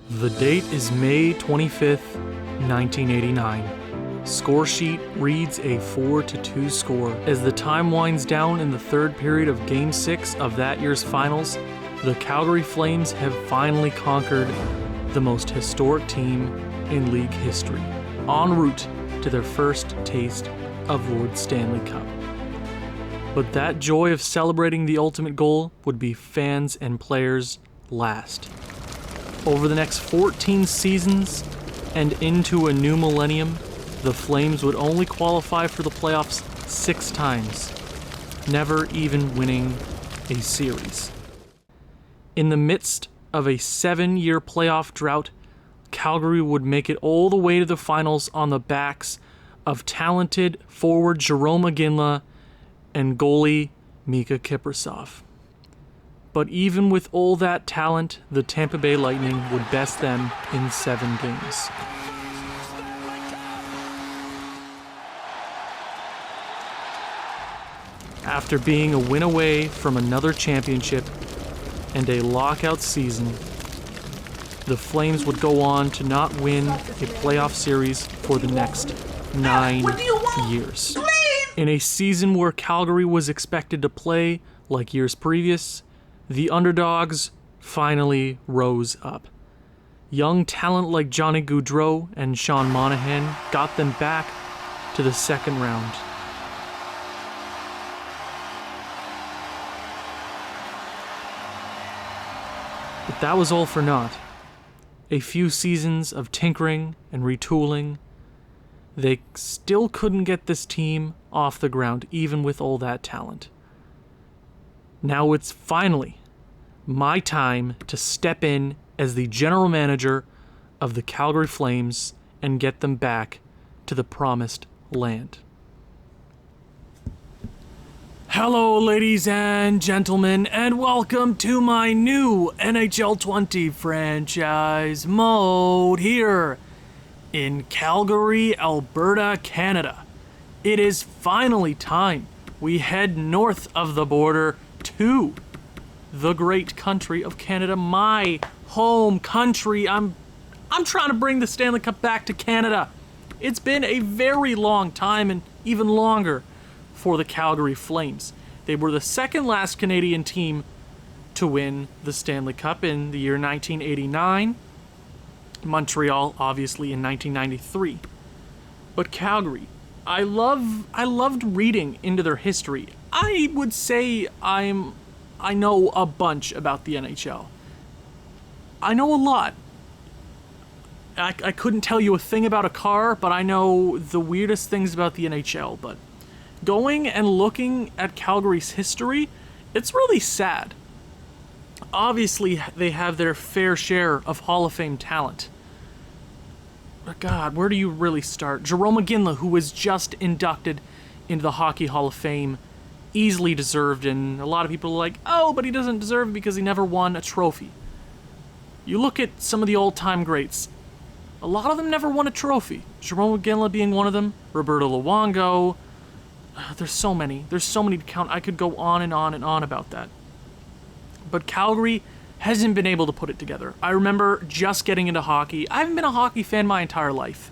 The date is May 25th, 1989. Score sheet reads a 4-2 score. As the time winds down in the third period of Game 6 of that year's finals, the Calgary Flames have finally conquered the most historic team in league history, en route to their first taste of Lord Stanley Cup. But that joy of celebrating the ultimate goal would be fans and players last. Over the next 14 seasons and into a new millennium, the Flames would only qualify for the playoffs 6 times, never even winning a series. In the midst of a 7-year playoff drought, Calgary would make it all the way to the finals on the backs of talented forward Jarome Iginla and goalie Mika Kiprusoff. But even with all that talent, the Tampa Bay Lightning would best them in 7 games. After being a win away from another championship and a lockout season, the Flames would go on to not win a playoff series for the next 9 years. In a season where Calgary was expected to play like years previous, the underdogs finally rose up. Young talent like Johnny Gaudreau and Sean Monahan got them back to the second round. But that was all for naught. A few seasons of tinkering and retooling, they still couldn't get this team off the ground, even with all that talent. Now it's finally my time to step in as the general manager of the Calgary Flames and get them back to the promised land. Hello, ladies and gentlemen, and welcome to my new NHL 20 franchise mode here in Calgary, Alberta, Canada. It is finally time we head north of the border to the great country of Canada, my home country. I'm trying to bring the Stanley Cup back to Canada. It's been a very long time, and even longer, for the Calgary Flames. They were the second last Canadian team to win the Stanley Cup in the year 1989. Montreal, obviously, in 1993. But Calgary, I loved reading into their history. I would say I know a bunch about the NHL. I know a lot. I couldn't tell you a thing about a car, but I know the weirdest things about the NHL. But going and looking at Calgary's history, it's really sad. Obviously, they have their fair share of Hall of Fame talent. But God, where do you really start? Jarome Iginla, who was just inducted into the Hockey Hall of Fame, easily deserved, and a lot of people are like, oh, but he doesn't deserve it because he never won a trophy. You look at some of the all-time greats, a lot of them never won a trophy. Jarome Iginla being one of them, Roberto Luongo. There's so many to count. I could go on and on and on about that. But Calgary hasn't been able to put it together. I remember just getting into hockey. I haven't been a hockey fan my entire life.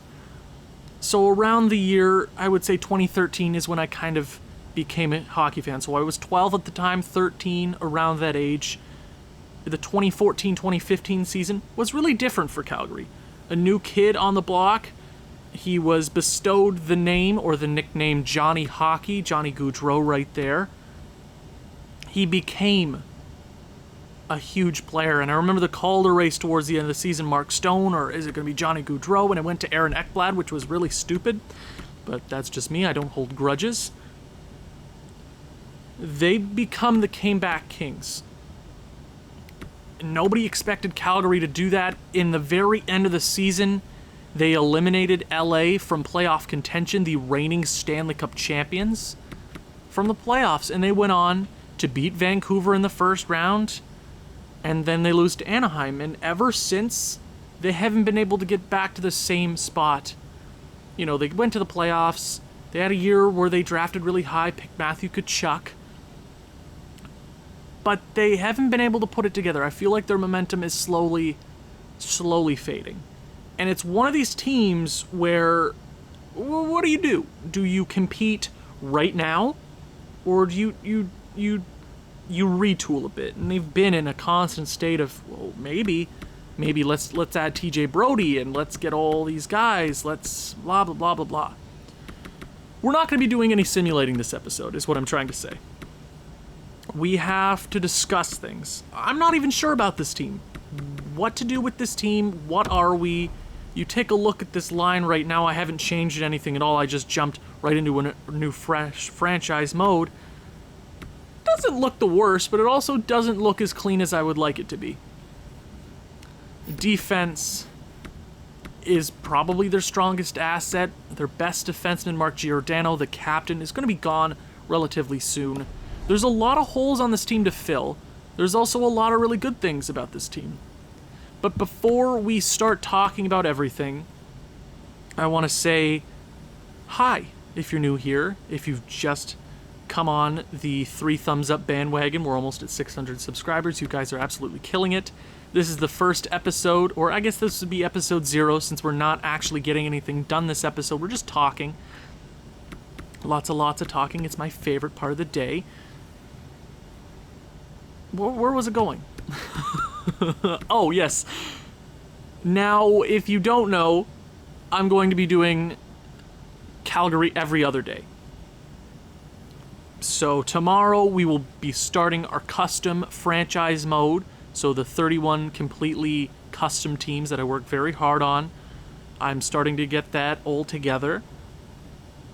So around the year, I would say 2013 is when I kind of became a hockey fan. So I was 12 at the time, 13, around that age. The 2014-2015 season was really different for Calgary. A new kid on the block. He was bestowed the name or the nickname Johnny Hockey, Johnny Gaudreau right there. He became a huge player, and I remember the Calder race towards the end of the season, Mark Stone, or is it going to be Johnny Gaudreau? And it went to Aaron Ekblad, which was really stupid, but that's just me. I don't hold grudges. They become the came-back kings. Nobody expected Calgary to do that. In the very end of the season, they eliminated LA from playoff contention, the reigning Stanley Cup champions, from the playoffs, and they went on to beat Vancouver in the first round, and then they lose to Anaheim, and ever since, they haven't been able to get back to the same spot. You know, they went to the playoffs, they had a year where they drafted really high, picked Matthew Tkachuk, but they haven't been able to put it together. I feel like their momentum is slowly slowly fading. And it's one of these teams where, what do? Do you compete right now, or do you retool a bit? And they've been in a constant state of, well, maybe let's add TJ Brody and let's get all these guys. Let's blah blah blah blah blah. We're not going to be doing any simulating this episode, is what I'm trying to say. We have to discuss things. I'm not even sure about this team. What to do with this team? What are we? You take a look at this line right now. I haven't changed anything at all. I just jumped right into a new fresh franchise mode. Doesn't look the worst, but it also doesn't look as clean as I would like it to be. Defense is probably their strongest asset. Their best defenseman, Mark Giordano, the captain, is going to be gone relatively soon. There's a lot of holes on this team to fill. There's also a lot of really good things about this team. But before we start talking about everything, I want to say hi if you're new here. If you've just come on the 3 thumbs up bandwagon, we're almost at 600 subscribers. You guys are absolutely killing it. This is the first episode, or I guess this would be episode 0 since we're not actually getting anything done this episode. We're just talking. Lots of talking. It's my favorite part of the day. Where was it going? Oh, yes. Now, if you don't know, I'm going to be doing Calgary every other day. So tomorrow we will be starting our custom franchise mode. So the 31 completely custom teams that I worked very hard on. I'm starting to get that all together.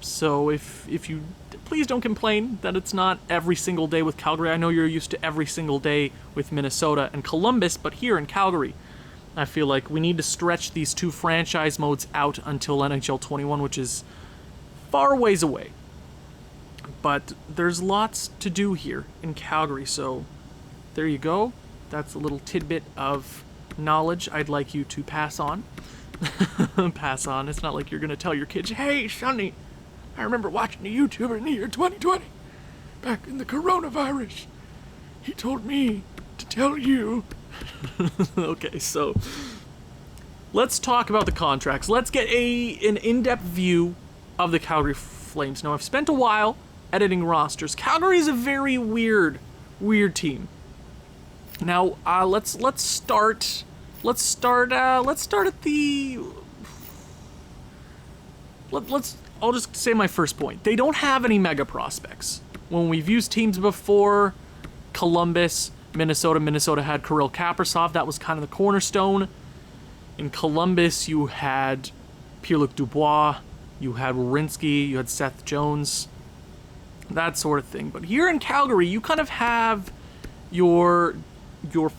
So if you please don't complain that it's not every single day with Calgary. I know you're used to every single day with Minnesota and Columbus, but here in Calgary, I feel like we need to stretch these 2 franchise modes out until NHL 21, which is far ways away. But there's lots to do here in Calgary, so there you go. That's a little tidbit of knowledge I'd like you to pass on. Pass on. It's not like you're going to tell your kids, hey, Sonny, I remember watching a YouTuber in the year 2020, back in the coronavirus. He told me to tell you. Okay, so let's talk about the contracts. Let's get an in-depth view of the Calgary Flames. Now, I've spent a while editing rosters. Calgary is a very weird team. Now, let's start at the. I'll just say my first point. They don't have any mega prospects. When we've used teams before, Columbus, Minnesota had Kirill Kaprizov. That was kind of the cornerstone. In Columbus, you had Pierre-Luc Dubois, you had Werenski, you had Seth Jones, that sort of thing. But here in Calgary, you kind of have your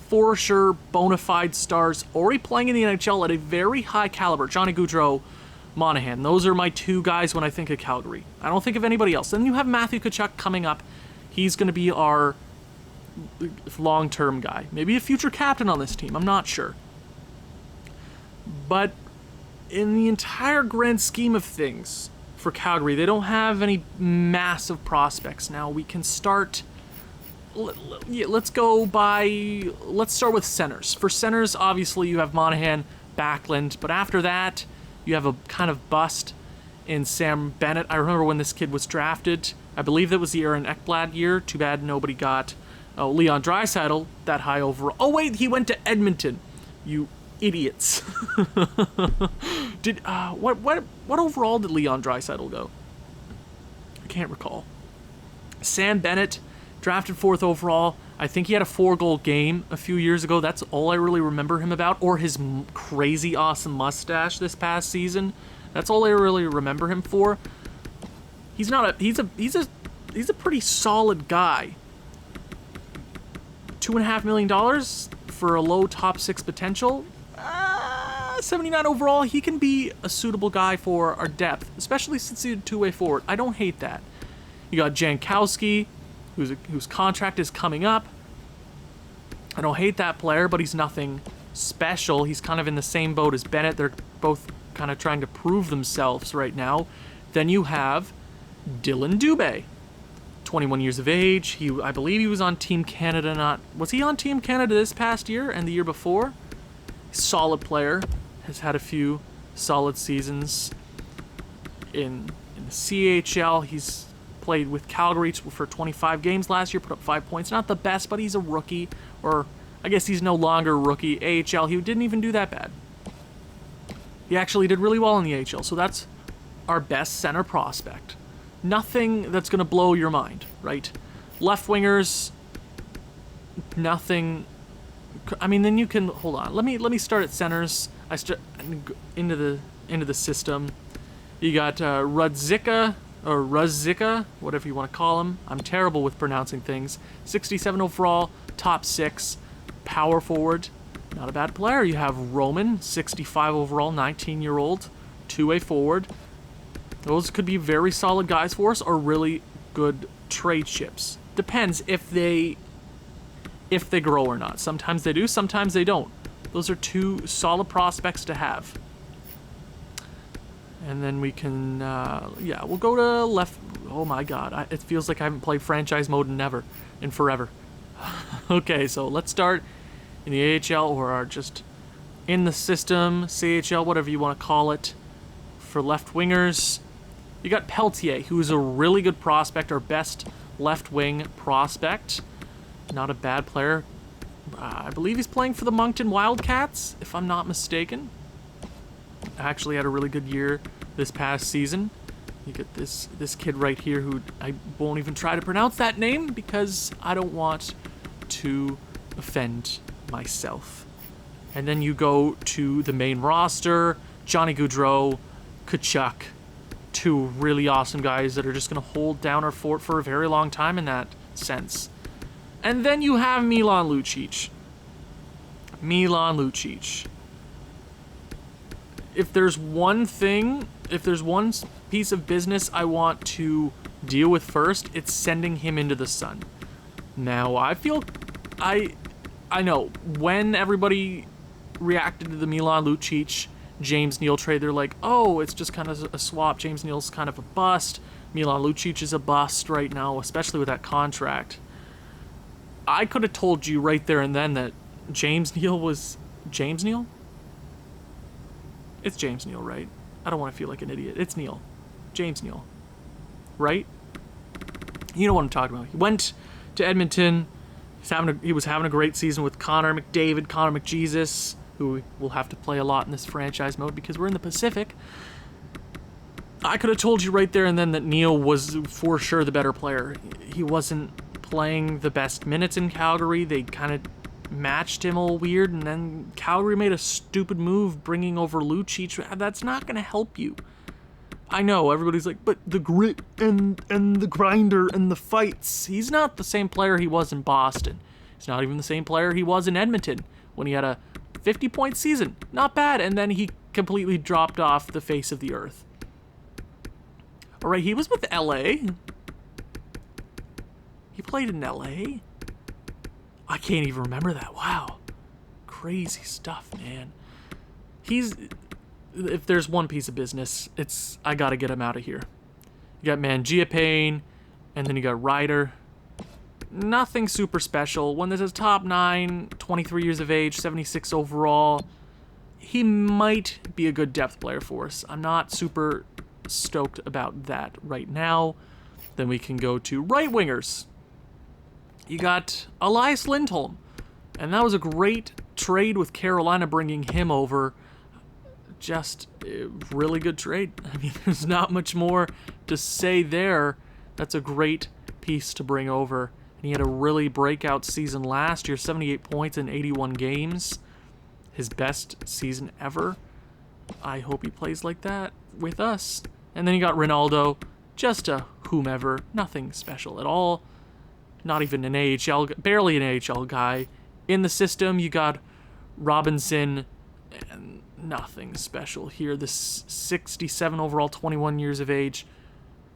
for sure bona fide stars already playing in the NHL at a very high caliber. Johnny Gaudreau, Monahan. Those are my 2 guys when I think of Calgary. I don't think of anybody else. Then you have Matthew Tkachuk coming up. He's going to be our long-term guy. Maybe a future captain on this team. I'm not sure. But in the entire grand scheme of things for Calgary, they don't have any massive prospects. Now we can start. Let's start with centers. For centers, obviously you have Monahan, Backlund, but after that, you have a kind of bust in Sam Bennett. I remember when this kid was drafted. I believe that was the Aaron Ekblad year. Too bad nobody got Leon Draisaitl that high overall. Oh wait, he went to Edmonton. You idiots. What overall did Leon Draisaitl go? I can't recall. Sam Bennett, drafted 4th overall. I think he had a 4-goal game a few years ago. That's all I really remember him about. Or his crazy awesome mustache this past season. That's all I really remember him for. He's a pretty solid guy. $2.5 million for a low top 6 potential. 79 overall. He can be a suitable guy for our depth, especially since he's a 2-way forward. I don't hate that. You got Jankowski, whose contract is coming up. I don't hate that player, but he's nothing special. He's kind of in the same boat as Bennett. They're both kind of trying to prove themselves right now. Then you have Dylan Dubé, 21 years of age. I believe he was on Team Canada. Was he on Team Canada this past year and the year before? Solid player. Has had a few solid seasons in the CHL. He's played with Calgary for 25 games last year, put up 5 points. Not the best, but he's a rookie. Or, I guess he's no longer a rookie. AHL, he didn't even do that bad. He actually did really well in the AHL, so that's our best center prospect. Nothing that's going to blow your mind, right? Left wingers, nothing. I mean, then you can hold on. Let me start at centers. I start into the system. You got Rudzica, whatever you want to call him. I'm terrible with pronouncing things. 67 overall, top 6, power forward. Not a bad player. You have Roman, 65 overall, 19-year-old, two-way forward. Those could be very solid guys for us, or really good trade chips. Depends if they grow or not. Sometimes they do, sometimes they don't. Those are two solid prospects to have. And then we can, we'll go to left. Oh my god, it feels like I haven't played franchise mode in forever. Okay, so let's start in the AHL, or just in the system, CHL, whatever you want to call it. For left wingers, you got Peltier, who is a really good prospect, our best left wing prospect. Not a bad player. I believe he's playing for the Moncton Wildcats, if I'm not mistaken. Actually had a really good year this past season. You get this kid right here, who I won't even try to pronounce that name because I don't want to offend myself. And then you go to the main roster. Johnny Gaudreau, Kachuk, two really awesome guys that are just going to hold down our fort for a very long time in that sense. And then you have Milan Lucic. If there's one piece of business I want to deal with first, it's sending him into the sun. Now, I know when everybody reacted to the Milan Lucic James Neal trade, they're like, oh, it's just kind of a swap. James Neal's kind of a bust. Milan Lucic is a bust right now, especially with that contract. I could have told you right there and then that James Neal was... James Neal? It's James Neal, right? I don't want to feel like an idiot. It's Neal. James Neal. Right? You know what I'm talking about. He went to Edmonton. He was having a great season with Connor McJesus, who will have to play a lot in this franchise mode because we're in the Pacific. I could have told you right there and then that Neal was for sure the better player. He wasn't playing the best minutes in Calgary. They kind of matched him all weird, and then Calgary made a stupid move bringing over Lucic. That's not going to help you. I know, everybody's like, but the grit and the grinder and the fights. He's not the same player he was in Boston. He's not even the same player he was in Edmonton when he had a 50-point season. Not bad, and then he completely dropped off the face of the earth. All right, he was with LA. He played in LA? I can't even remember that. Wow. Crazy stuff, man. If there's one piece of business, it's I gotta get him out of here. You got Mangiapane, and then you got Ryder. Nothing super special. When there's a top 9, 23 years of age, 76 overall, he might be a good depth player for us. I'm not super stoked about that right now. Then we can go to right wingers. You got Elias Lindholm, and that was a great trade with Carolina bringing him over. Just a really good trade. I mean, there's not much more to say there. That's a great piece to bring over. And he had a really breakout season last year, 78 points in 81 games. His best season ever. I hope he plays like that with us. And then you got Ronaldo, just a whomever, nothing special at all. Not even an AHL, barely an AHL guy. In the system, you got Robinson, and nothing special here. This 67 overall, 21 years of age,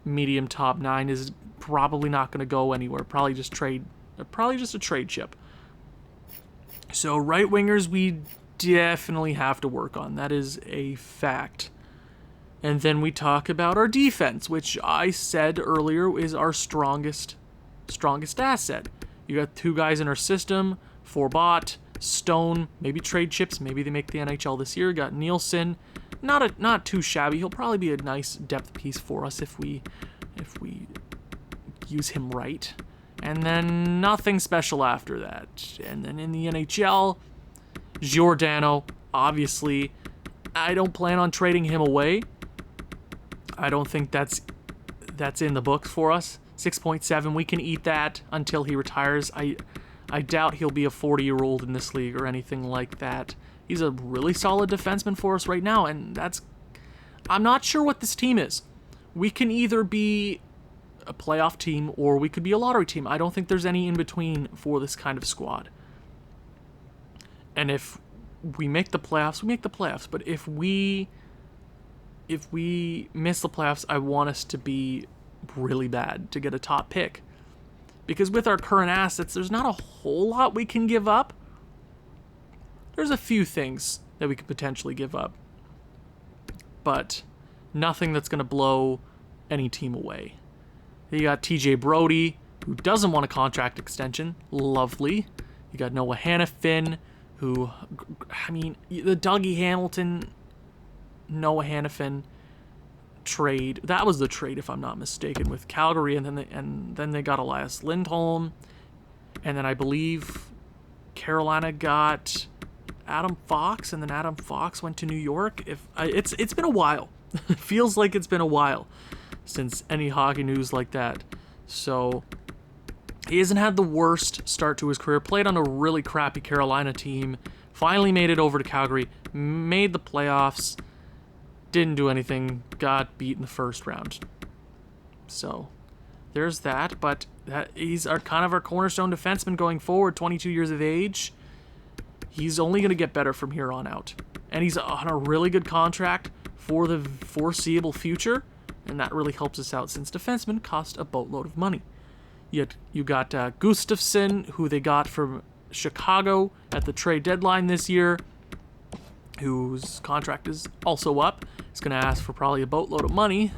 medium top 9 is probably not going to go anywhere. Probably just a trade chip. So right wingers, we definitely have to work on. That is a fact. And then we talk about our defense, which I said earlier is our strongest asset. You got two guys in our system, Forbot, Stone, maybe trade chips. Maybe they make the NHL this year. Got Nielsen. Not too shabby. He'll probably be a nice depth piece for us if we use him right. And then nothing special after that. And then in the NHL, Giordano, obviously, I don't plan on trading him away. I don't think that's in the books for us. 6.7, we can eat that until he retires. I doubt he'll be a 40-year-old in this league or anything like that. He's a really solid defenseman for us right now, and I'm not sure what this team is. We can either be a playoff team or we could be a lottery team. I don't think there's any in between for this kind of squad. And if we make the playoffs, we make the playoffs. But if we miss the playoffs, I want us to be really bad to get a top pick. Because with our current assets, there's not a whole lot we can give up. There's a few things that we could potentially give up. But nothing that's going to blow any team away. You got TJ Brody, who doesn't want a contract extension. Lovely. You got Noah Hannafin, who, I mean, the Dougie Hamilton, Noah Hannafin trade. That was the trade, if I'm not mistaken, with Calgary, and then they got Elias Lindholm, and then I believe Carolina got Adam Fox, and then Adam Fox went to New York. It's been a while. It feels like it's been a while since any hockey news like that. So he hasn't had the worst start to his career. Played on a really crappy Carolina team. Finally made it over to Calgary. Made the playoffs. Didn't do anything. Got beat in the first round. So there's that. But he's kind of our cornerstone defenseman going forward. 22 years of age. He's only going to get better from here on out. And he's on a really good contract for the foreseeable future. And that really helps us out since defensemen cost a boatload of money. Yet you got Gustafsson, who they got from Chicago at the trade deadline this year, whose contract is also up. He's going to ask for probably a boatload of money,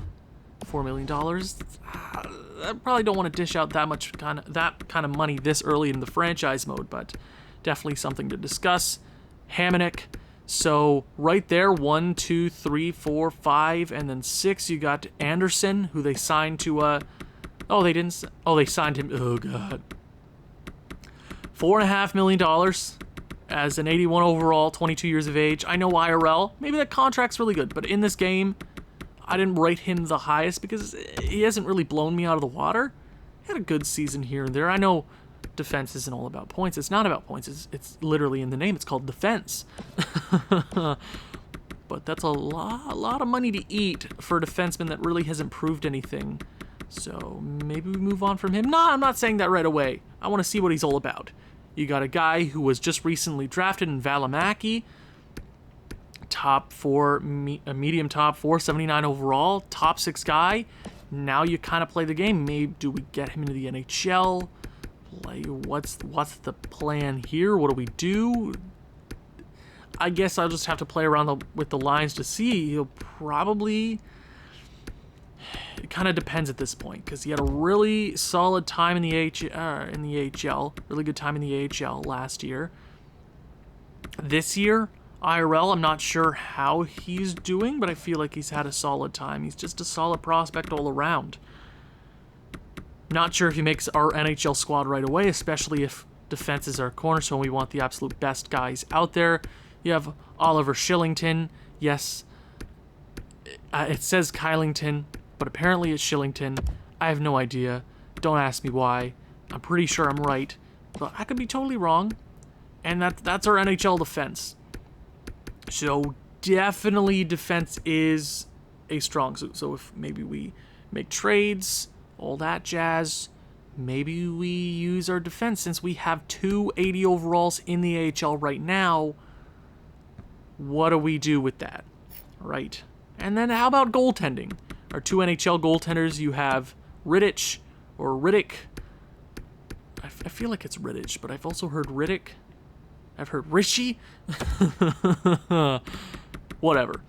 $4 million. I probably don't want to dish out that kind of money this early in the franchise mode, but definitely something to discuss. Hamonic. So right there, 1, 2, 3, 4, 5, and then 6. You got Anderson, who they signed to. They signed him. Oh god, $4.5 million as an 81 overall, 22 years of age. I know IRL, maybe that contract's really good, but in this game, I didn't rate him the highest because he hasn't really blown me out of the water. He had a good season here and there. I know defense isn't all about points. It's not about points. It's literally in the name. It's called defense. But that's a lot of money to eat for a defenseman that really hasn't proved anything. So maybe we move on from him. No, I'm not saying that right away. I want to see what he's all about. You got a guy who was just recently drafted in Valimaki. Top 4, a medium top 4, 79 overall, top 6 guy. Now you kind of play the game. Maybe do we get him into the NHL? Like, what's the plan here? What do we do? I guess I'll just have to play around with the lines to see. He'll probably... It kind of depends at this point because he had a really solid time in the AHL, really good time in the AHL last year. This year, IRL, I'm not sure how he's doing, but I feel like he's had a solid time. He's just a solid prospect all around. Not sure if he makes our NHL squad right away, especially if defense is our cornerstone. We want the absolute best guys out there. You have Oliver Shillington. Yes, it says Kylington, but apparently it's Shillington. I have no idea. Don't ask me why. I'm pretty sure I'm right, but I could be totally wrong. And that's our NHL defense. So definitely defense is a strong suit. So if maybe we make trades, all that jazz, maybe we use our defense since we have 2 80 overalls in the AHL right now. What do we do with that? Right. And then how about goaltending? Our 2 NHL goaltenders, you have Riddick. I feel like it's Riddick, but I've also heard Riddick. I've heard Rishi. Whatever.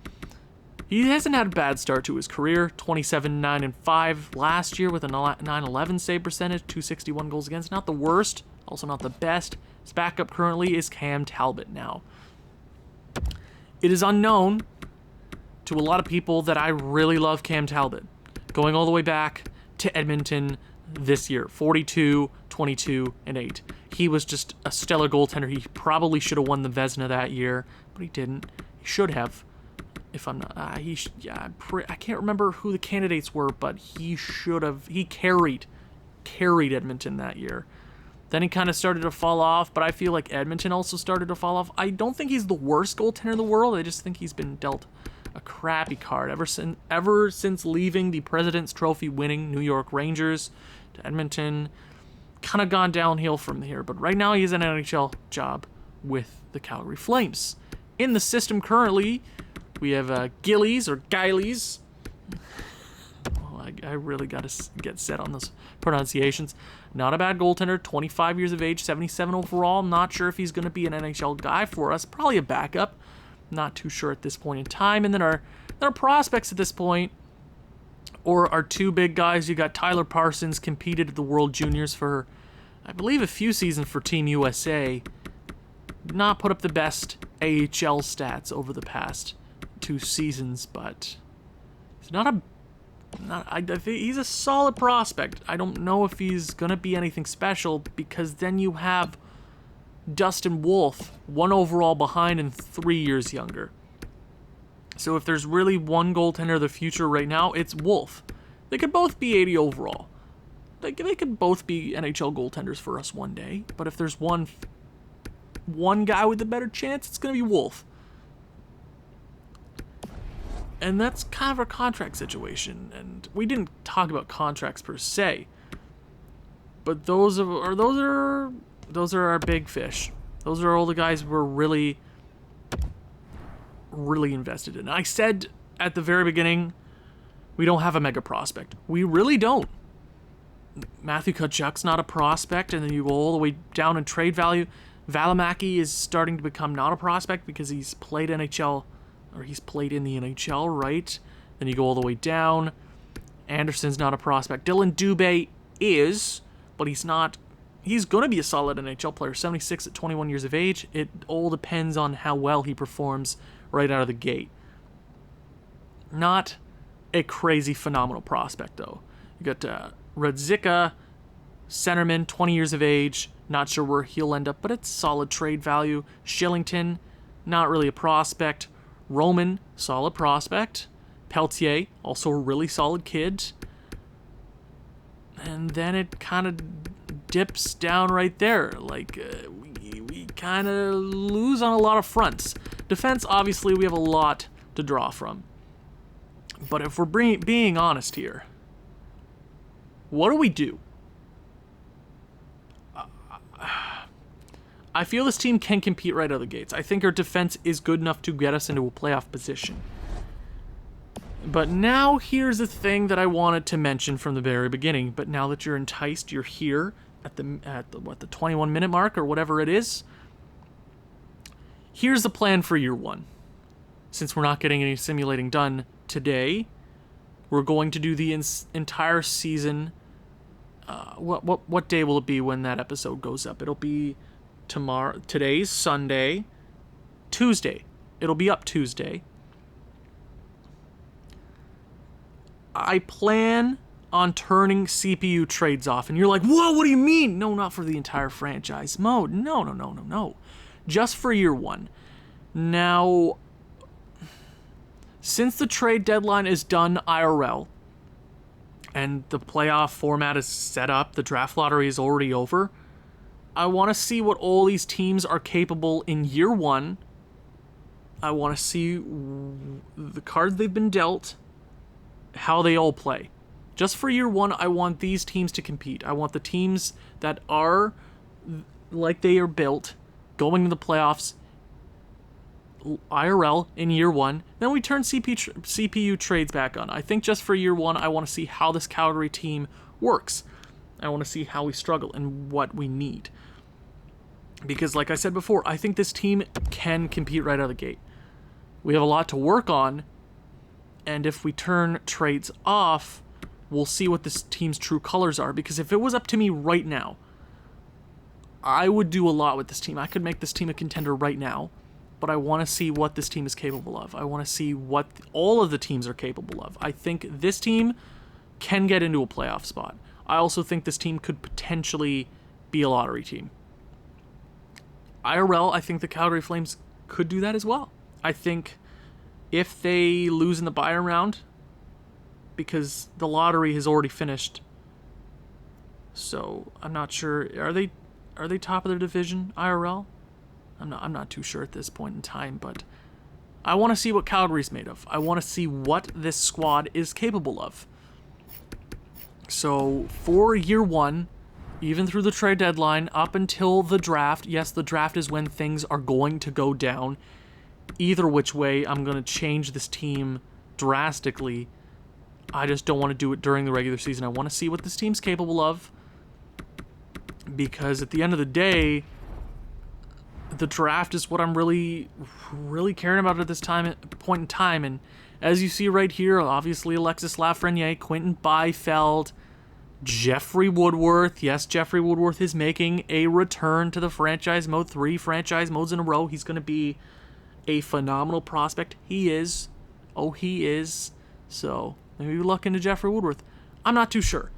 He hasn't had a bad start to his career. 27-9-5 last year with a .911 save percentage, 261 goals against. Not the worst, also not the best. His backup currently is Cam Talbot now. It is unknown to a lot of people that I really love Cam Talbot. Going all the way back to Edmonton this year. 42, 22, and 8. He was just a stellar goaltender. He probably should have won the Vezina that year, but he didn't. He should have. If I'm not, I can't remember who the candidates were, but he should have. He carried Edmonton that year. Then he kind of started to fall off, but I feel like Edmonton also started to fall off. I don't think he's the worst goaltender in the world. I just think he's been dealt a crappy card ever since leaving the President's Trophy winning New York Rangers to Edmonton. Kind of gone downhill from here, but right now he has an NHL job with the Calgary Flames. In the system currently, we have Gillies or Gillies. Oh, I really got to get set on those pronunciations. Not a bad goaltender, 25 years of age, 77 overall. Not sure if he's going to be an NHL guy for us. Probably a backup. Not too sure at this point in time. And then our prospects at this point, or our two big guys. You got Tyler Parsons, competed at the World Juniors for, I believe, a few seasons for Team USA. Not put up the best AHL stats over the past 2 seasons, but he's I think he's a solid prospect. I don't know if he's gonna be anything special, because then you have Dustin Wolf, 1 overall behind and 3 years younger. So if there's really one goaltender of the future right now, it's Wolf. They could both be 80 overall. They could both be NHL goaltenders for us one day. But if there's one guy with a better chance, it's going to be Wolf. And that's kind of our contract situation. And we didn't talk about contracts per se, but those are our big fish. Those are all the guys we're really invested in. I said at the very beginning, we don't have a mega prospect. We really don't. Matthew Tkachuk's not a prospect, and then you go all the way down in trade value. Valimaki is starting to become not a prospect because he's played NHL, or he's played in the NHL, right? Then you go all the way down. Anderson's not a prospect. Dylan Dubé is, but he's not. He's going to be a solid NHL player, 76 at 21 years of age. It all depends on how well he performs right out of the gate. Not a crazy, phenomenal prospect, though. You got Radzika, centerman, 20 years of age. Not sure where he'll end up, but it's solid trade value. Shillington, not really a prospect. Roman, solid prospect. Peltier, also a really solid kid. And then it kind of dips down right there. Like, we kind of lose on a lot of fronts. Defense, obviously, we have a lot to draw from. But if we're being honest here, what do we do? I feel this team can compete right out of the gates. I think our defense is good enough to get us into a playoff position. But now here's the thing that I wanted to mention from the very beginning. But now that you're enticed, you're here at the 21-minute mark or whatever it is. Here's the plan for year 1. Since we're not getting any simulating done today, we're going to do the entire season. What day will it be when that episode goes up? It'll be tomorrow. Today's Sunday, Tuesday. It'll be up Tuesday. I plan on turning CPU trades off. And you're like, whoa, what do you mean? No, not for the entire franchise mode. No. Just for year 1. Now, since the trade deadline is done IRL, and the playoff format is set up, the draft lottery is already over, I want to see what all these teams are capable in year 1. I want to see the cards they've been dealt, how they all play. Just for year 1, I want these teams to compete. I want the teams that are like they are built, going to the playoffs, IRL in year 1. Then we turn CPU trades back on. I think just for year 1, I want to see how this Calgary team works. I want to see how we struggle and what we need. Because like I said before, I think this team can compete right out of the gate. We have a lot to work on, and if we turn trades off, we'll see what this team's true colors are. Because if it was up to me right now, I would do a lot with this team. I could make this team a contender right now, but I want to see what this team is capable of. I want to see what all of the teams are capable of. I think this team can get into a playoff spot. I also think this team could potentially be a lottery team. IRL, I think the Calgary Flames could do that as well. I think if they lose in the buy-in round, because the lottery has already finished, so I'm not sure. Are they top of their division, IRL? I'm not too sure at this point in time, but I want to see what Calgary's made of. I want to see what this squad is capable of. So for year one, even through the trade deadline, up until the draft, yes, the draft is when things are going to go down. Either which way, I'm going to change this team drastically. I just don't want to do it during the regular season. I want to see what this team's capable of, because at the end of the day, the draft is what I'm really caring about at this point in time. And as you see right here, obviously Alexis Lafreniere, Quentin Byfield, Jeffrey Woodworth. Yes, Jeffrey Woodworth is making a return to the franchise mode. 3 franchise modes in a row. He's going to be a phenomenal prospect. He is. Oh, he is. So maybe we look into Jeffrey Woodworth. I'm not too sure.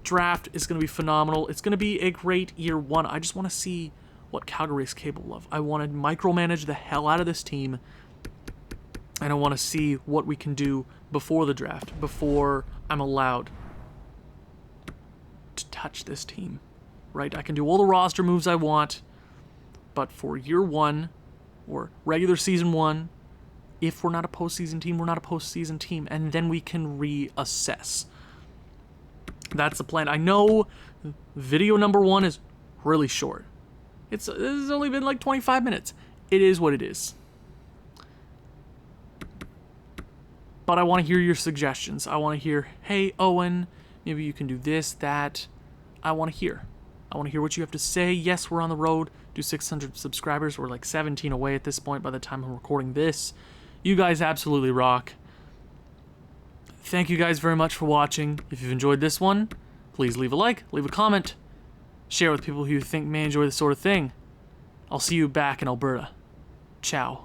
Draft is going to be phenomenal. It's going to be a great year one. I just want to see what Calgary is capable of. I want to micromanage the hell out of this team, and I want to see what we can do before the draft, before I'm allowed to touch this team, right? I can do all the roster moves I want, but for year one or regular season one, if we're not a postseason team, we're not a postseason team, and then we can reassess. That's the plan. I know video number 1 is really short. This has only been like 25 minutes. It is what it is. But I want to hear your suggestions. I want to hear, hey, Owen, maybe you can do this, that. I want to hear. I want to hear what you have to say. Yes, we're on the road to 600 subscribers. We're like 17 away at this point by the time I'm recording this. You guys absolutely rock. Thank you guys very much for watching. If you've enjoyed this one, please leave a like, leave a comment, share with people who you think may enjoy this sort of thing. I'll see you back in Alberta. Ciao.